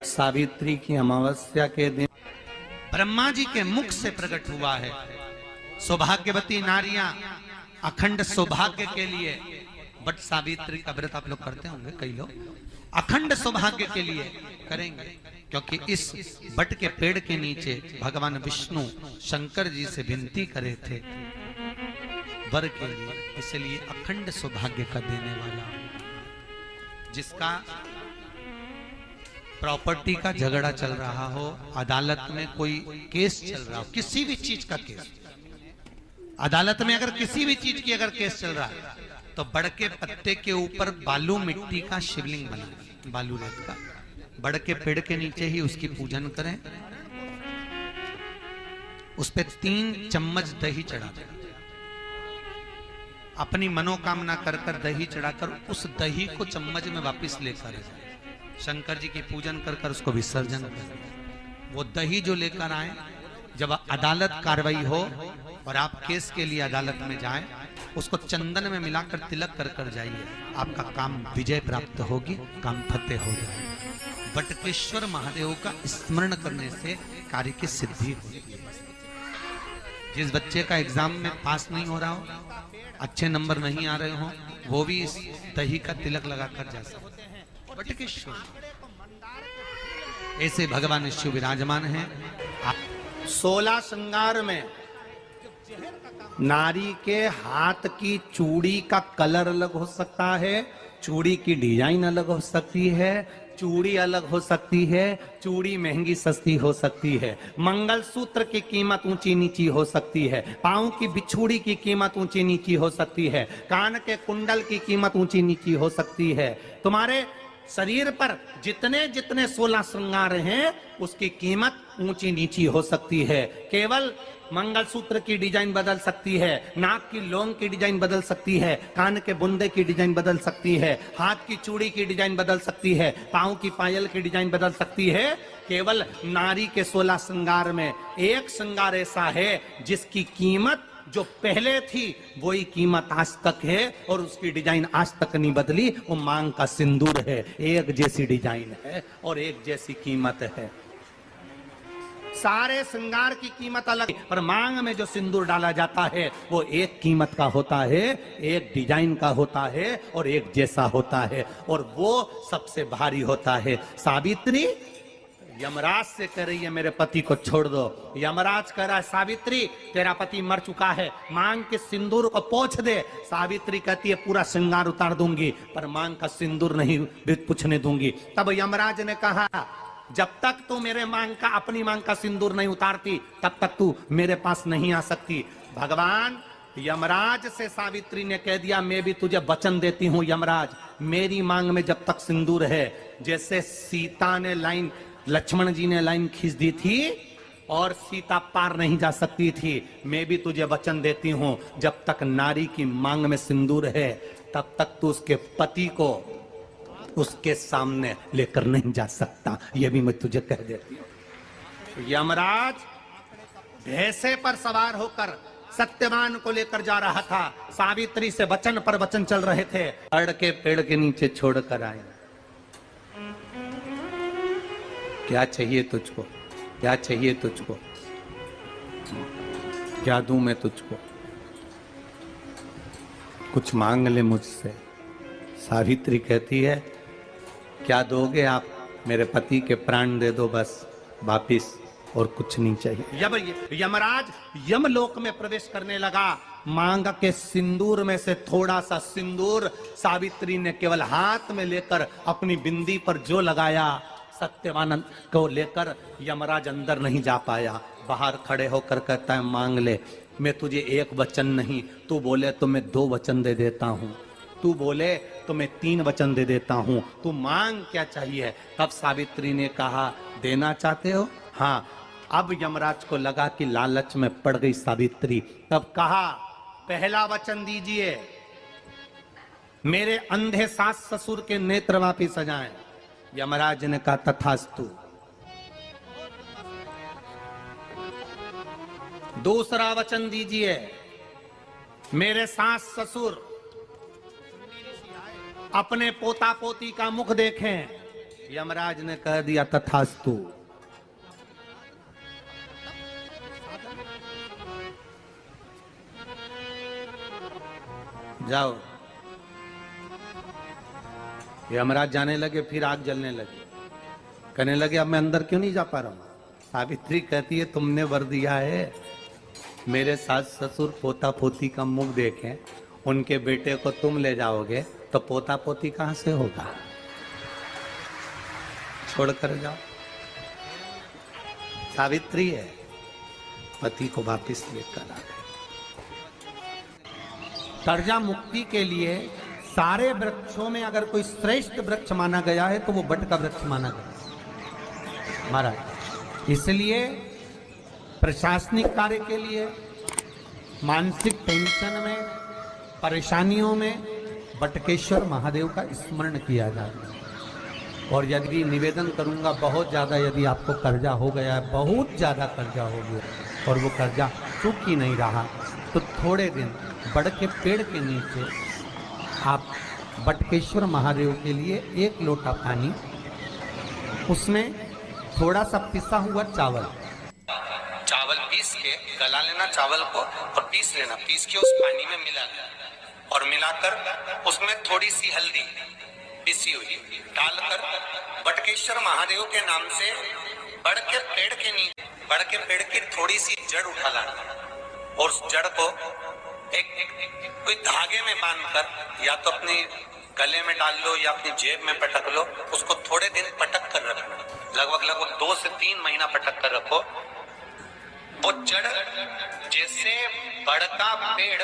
सावित्री की अमावस्या के दिन ब्रह्मा जी के मुख से प्रकट हुआ है। सौभाग्यवती नारियां अखंड सौभाग्य के लिए बट सावित्री का व्रत आप लोग करते होंगे, कई लोग अखंड सौभाग्य के लिए करेंगे, क्योंकि इस बट के पेड़ के नीचे भगवान विष्णु शंकर जी से विनती करे थे वर के लिए, इसलिए अखंड सौभाग्य का देने वाला, जिसका प्रॉपर्टी का झगड़ा चल रहा हो, अदालत में कोई केस चल रहा हो, किसी भी चीज का केस, अदालत में अगर किसी भी चीज की अगर केस चल रहा है तो बड़ के पत्ते के ऊपर बालू मिट्टी का शिवलिंग बना, बालू रेत का, बड़ के पेड़ के नीचे ही उसकी पूजन करें, उस पे 3 चम्मच दही चढ़ा दें, अपनी मनोकामना कर कर दही चढ़ाकर उस दही को चम्मच में वापस लेकर शंकर जी की पूजन कर कर उसको विसर्जन करें। वो दही जो लेकर आए, जब अदालत कार्रवाई हो और आप केस के लिए अदालत में जाएं, उसको चंदन में मिलाकर तिलक कर कर जाइए, आपका काम विजय प्राप्त होगी, काम फतेह हो जाएगा। बटकेश्वर महादेव का स्मरण करने से कार्य की सिद्धि होती है। जिस बच्चे का एग्जाम में पास नहीं हो रहा हो, अच्छे नंबर नहीं आ रहे हो, वो भी इस दही का तिलक लगाकर जा सकते हैं। बटकेश्वर ऐसे भगवान शिव विराजमान हैं। 16 श्रृंगार में नारी के हाथ की चूड़ी का कलर अलग हो सकता है, चूड़ी की डिजाइन अलग हो सकती है, चूड़ी अलग हो सकती है, चूड़ी महंगी सस्ती हो सकती है, मंगलसूत्र की कीमत ऊंची नीची हो सकती है, पांव की बिछुड़ी की कीमत ऊंची नीची हो सकती है, कान के कुंडल की कीमत ऊंची नीची हो सकती है। तुम्हारे शरीर पर जितने जितने 16 श्रृंगार हैं उसकी कीमत ऊंची नीची हो सकती है। केवल मंगलसूत्र की डिजाइन बदल सकती है, नाक की लौंग की डिजाइन बदल सकती है, कान के बुंदे की डिजाइन बदल सकती है, हाथ की चूड़ी की डिजाइन बदल सकती है, पांव की पायल की डिजाइन बदल सकती है। केवल नारी के 16 श्रृंगार में एक श्रृंगार ऐसा है जिसकी कीमत जो पहले थी वही कीमत आज तक है और उसकी डिजाइन आज तक नहीं बदली। वो मांग का सिंदूर है, एक जैसी डिजाइन है और एक जैसी कीमत है। सारे श्रृंगार की कीमत अलग, पर मांग में जो सिंदूर डाला जाता है वो एक कीमत का होता है, एक डिजाइन का होता है और एक जैसा होता है, और वो सबसे भारी होता है। सावित्री यमराज से कह रही है मेरे पति को छोड़ दो। यमराज कह रहा है सावित्री तेरा पति मर चुका है, मांग के सिंदूर को पोंछ दे। सावित्री कहती है पूरा श्रृंगार उतार दूंगी पर मांग का सिंदूर नहीं पूछने दूंगी। तब यमराज ने कहा जब तक तू मेरे मांग का अपनी मांग का सिंदूर नहीं उतारती तब तक तू मेरे पास नहीं आ सकती। भगवान यमराज से सावित्री ने कह दिया मैं भी तुझे वचन देती हूं यमराज, मेरी मांग में जब तक सिंदूर है, जैसे सीता ने लाइन, लक्ष्मण जी ने लाइन खींच दी थी और सीता पार नहीं जा सकती थी, मैं भी तुझे वचन देती हूं जब तक नारी की मांग में सिंदूर है तब तक तू उसके पति को उसके सामने लेकर नहीं जा सकता, यह भी मैं तुझे कह देती हूं। यमराज भैंसे पर सवार होकर सत्यवान को लेकर जा रहा था, सावित्री से वचन पर वचन चल रहे थे, अड़ के पेड़ के नीचे छोड़कर आए। क्या चाहिए तुझको, क्या चाहिए तुझको, क्या दूं मैं तुझको, कुछ मांग ले मुझसे। सावित्री कहती है क्या दोगे आप, मेरे पति के प्राण दे दो बस वापिस, और कुछ नहीं चाहिए। यमराज यमलोक में प्रवेश करने लगा, मांग के सिंदूर में से थोड़ा सा सिंदूर सावित्री ने केवल हाथ में लेकर अपनी बिंदी पर जो लगाया, सत्यवानंद को लेकर यमराज अंदर नहीं जा पाया, बाहर खड़े होकर कहता है मांग ले, मैं तुझे एक वचन नहीं, तू बोले तो मैं 2 वचन दे देता हूं, तू बोले तो मैं 3 वचन दे देता हूं, तू मांग क्या चाहिए। तब सावित्री ने कहा देना चाहते हो, हाँ। अब यमराज को लगा कि लालच में पड़ गई सावित्री, तब कहा पहला वचन दीजिए, मेरे अंधे सास ससुर के नेत्र वापिस आ जाएं। यमराज ने कहा तथास्तु। दूसरा वचन दीजिए, मेरे सास ससुर अपने पोता पोती का मुख देखें, यमराज ने कह दिया तथास्तु। जाओ। यमराज जाने लगे, फिर आग जलने लगी। कहने लगे अब मैं अंदर क्यों नहीं जा पा रहा हूं। सावित्री कहती है तुमने वर दिया है, मेरे सास ससुर पोता पोती का मुख देखें, उनके बेटे को तुम ले जाओगे तो पोता पोती कहां से होगा, छोड़ कर जाओ। सावित्री है, पति को वापिस लेकर आ गए। कर्जा मुक्ति के लिए सारे वृक्षों में अगर कोई श्रेष्ठ वृक्ष माना गया है तो वो बट का वृक्ष माना गया महाराज। इसलिए प्रशासनिक कार्य के लिए, मानसिक टेंशन में, परेशानियों में बटकेश्वर महादेव का स्मरण किया जाता है। और यदि निवेदन करूंगा, बहुत ज्यादा यदि आपको कर्जा हो गया है, बहुत ज्यादा कर्जा हो गया और वो कर्जा चूक ही नहीं रहा, तो थोड़े दिन बड़ के पेड़ के नीचे आप बटकेश्वर महादेव के लिए 1 लोटा पानी, उसमें थोड़ा सा पिसा हुआ चावल पीस के गला लेना, चावल को और पीस लेना, पीस के उस पानी में मिला लेना और मिलाकर उसमें थोड़ी सी हल्दी पिसी हुई डालकर बटकेश्वर महादेव के नाम से बड़ के पेड़ के नीचे, बड़ के पेड़ की थोड़ी सी जड़ उठा लाना और उस जड़ को एक कोई धागे में बांधकर या तो अपने गले में डाल लो या अपनी जेब में पटक लो, उसको थोड़े दिन पटक कर रखना, लगभग 2 से 3 महीना पटक कर रखो। वो जड़ जैसे बड़का पेड़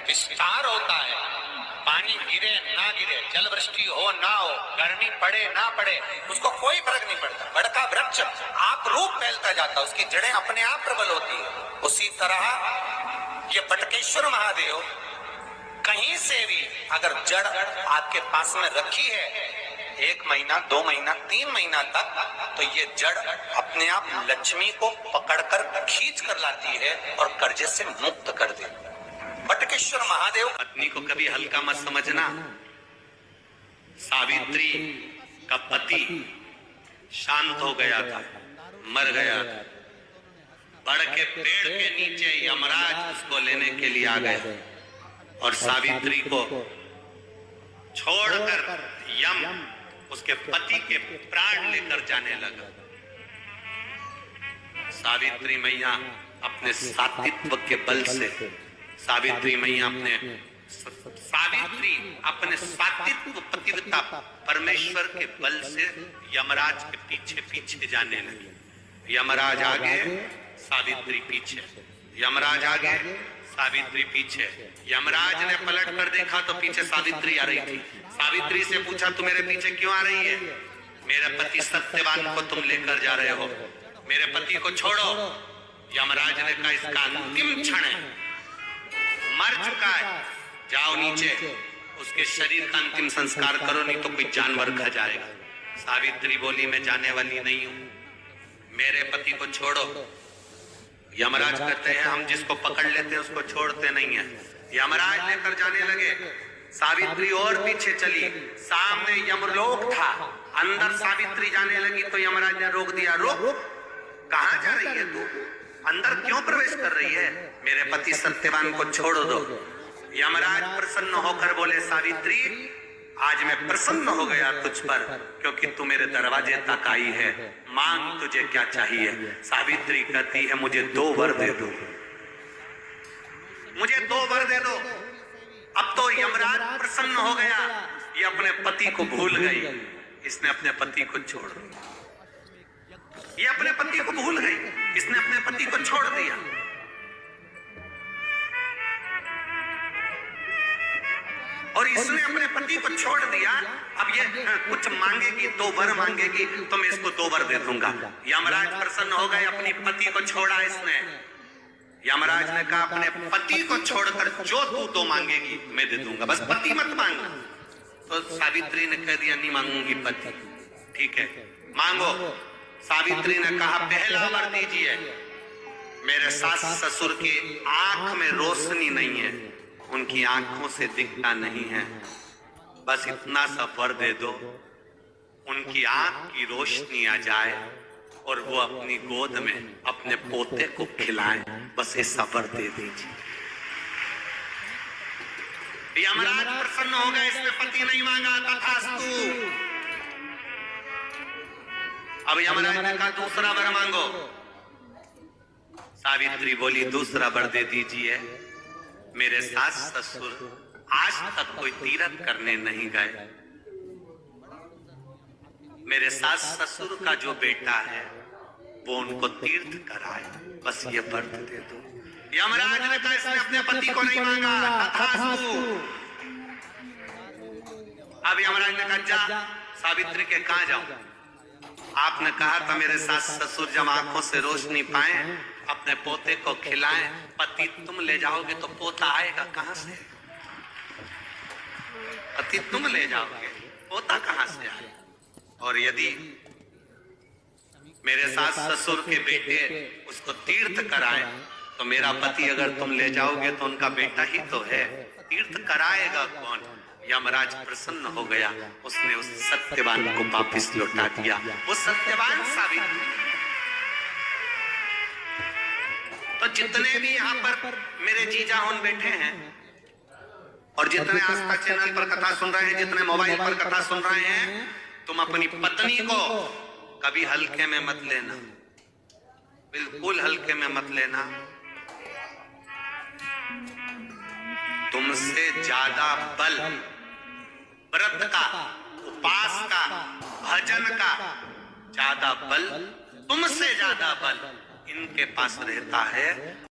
विस्तार होता है, पानी गिरे ना गिरे, जल वृष्टि हो ना हो, गर्मी पड़े ना पड़े, उसको कोई फर्क नहीं पड़ता। बड़का वृक्ष आप रूप फैलता जाता, उसकी जड़ें अपने आप प्रबल होती है। उसी तरह ये बटकेश्वर महादेव कहीं से भी अगर जड़ आपके पास में रखी है 1 महीना, 2 महीना, 3 महीना तक, तो ये जड़ अपने आप लक्ष्मी को पकड़कर खींच कर लाती है और कर्जे से मुक्त कर देती है। बटकेश्वर महादेव। पत्नी को कभी हल्का मत समझना। सावित्री का पति शांत हो गया था, मर गया था। बड़ के पेड़ के नीचे यमराज उसको लेने के लिए आ गए और सावित्री को छोड़कर यम उसके पति के प्राण लेकर जाने लगा। सावित्री मैया अपने सात्वित्व के बल से, सावित्री अपने सात्वित्व पतिव्रता परमेश्वर के बल से यमराज के पीछे पीछे जाने लगी। यमराज आगे, सावित्री पीछे, यमराज आगे, सावित्री पीछे। यमराज ने पलट कर देखा तो पीछे सावित्री आ रही थी। सावित्री से पूछा तू मेरे पीछे क्यों आ रही है? मेरे पति सत्यवान को तुम लेकर जा रहे हो, मेरे पति को छोड़ो। यमराज ने कहा इसका अंतिम क्षण है, मर चुका है, जाओ नीचे उसके शरीर का अंतिम संस्कार करो, नहीं तो कोई जानवर खा जाएगा। सावित्री बोली मैं जाने वाली नहीं हूं, मेरे पति को छोड़ो। यमराज कहते हैं हम जिसको पकड़ लेते हैं उसको छोड़ते नहीं है। यमराज लेकर जाने लगे, सावित्री और पीछे चली, सामने यमलोक था, अंदर सावित्री जाने लगी तो यमराज ने रोक दिया, रुक, कहां जा रही है तू, अंदर क्यों प्रवेश कर रही है, मेरे पति सत्यवान को छोड़ दो। यमराज प्रसन्न होकर बोले सावित्री आज मैं प्रसन्न हो गया तुझ पर, क्योंकि तू मेरे दरवाजे तक आई है, मांग तुझे क्या चाहिए। सावित्री कहती है मुझे 2 वर दे दो, मुझे 2 वर दे दो। अब तो यमराज प्रसन्न हो गया, ये अपने पति को भूल गई, इसने अपने पति को छोड़ दिया, ये अपने पति को भूल गई, इसने अपने पति को छोड़ दिया। और इसने अपने पति को छोड़ दिया, अब ये कुछ मांगेगी, 2 वर मांगेगी तो मैं इसको 2 वर दे दूंगा। यमराज प्रसन्न हो गए, अपनी पति को छोड़ा इसने। यमराज ने कहा अपने पति को छोड़कर जो तू 2 मांगेगी मैं दे दूंगा, बस पति मत मांग। तो सावित्री ने कह दिया नहीं मांगूंगी पति। ठीक है मांगो। सावित्री ने कहा पहला वर दीजिए, मेरे सास ससुर की आंख में रोशनी नहीं है, उनकी आंखों से दिखता नहीं है, बस इतना सा वर दे दो। उनकी आंख की रोशनी आ जाए और वो अपनी गोद में अपने पोते को खिलाएं, बस ऐसा वर दे दीजिए। यमराज प्रसन्न हो गए, इसने पति नहीं मांगा, तथास्तु। अब यमराज ने कहा दूसरा वर मांगो। सावित्री बोली दूसरा वर दे दीजिए। मेरे सास ससुर आज तक कोई तीर्थ करने नहीं गए, मेरे सास ससुर का जो बेटा है वो उनको तीर्थ कराए, बस ये व्रत दे दो। यमराज ने कहा इसने अपने पति को नहीं मांगा, तथास्तु। अब यमराज ने कहा जा सावित्री के कहां जाऊं? आपने कहा था मेरे सास ससुर जब आंखों से रोशनी पाए अपने पोते को खिलाएं, पति तुम ले जाओगे तो पोता आएगा कहां से? पति तुम ले जाओगे, पोता कहां से आएगा? और यदि मेरे सास ससुर के बेटे उसको तीर्थ कराएं तो मेरा पति अगर तुम ले जाओगे तो उनका बेटा ही तो है, तीर्थ कराएगा कौन? यमराज प्रसन्न हो गया, उसने उस सत्यवान को वापिस लौटा दिया। वो सत्यवान सावित्री। तो जितने भी यहाँ पर मेरे जीजा उन बैठे हैं और जितने आस्था चैनल पर कथा सुन रहे हैं, जितने मोबाइल पर कथा सुन रहे हैं, तुम अपनी पत्नी को कभी हल्के में मत लेना, बिल्कुल हल्के में मत लेना। तुमसे ज्यादा बल व्रत का, उपास का, भजन का ज्यादा बल, तुमसे ज्यादा बल इनके पास रहता है।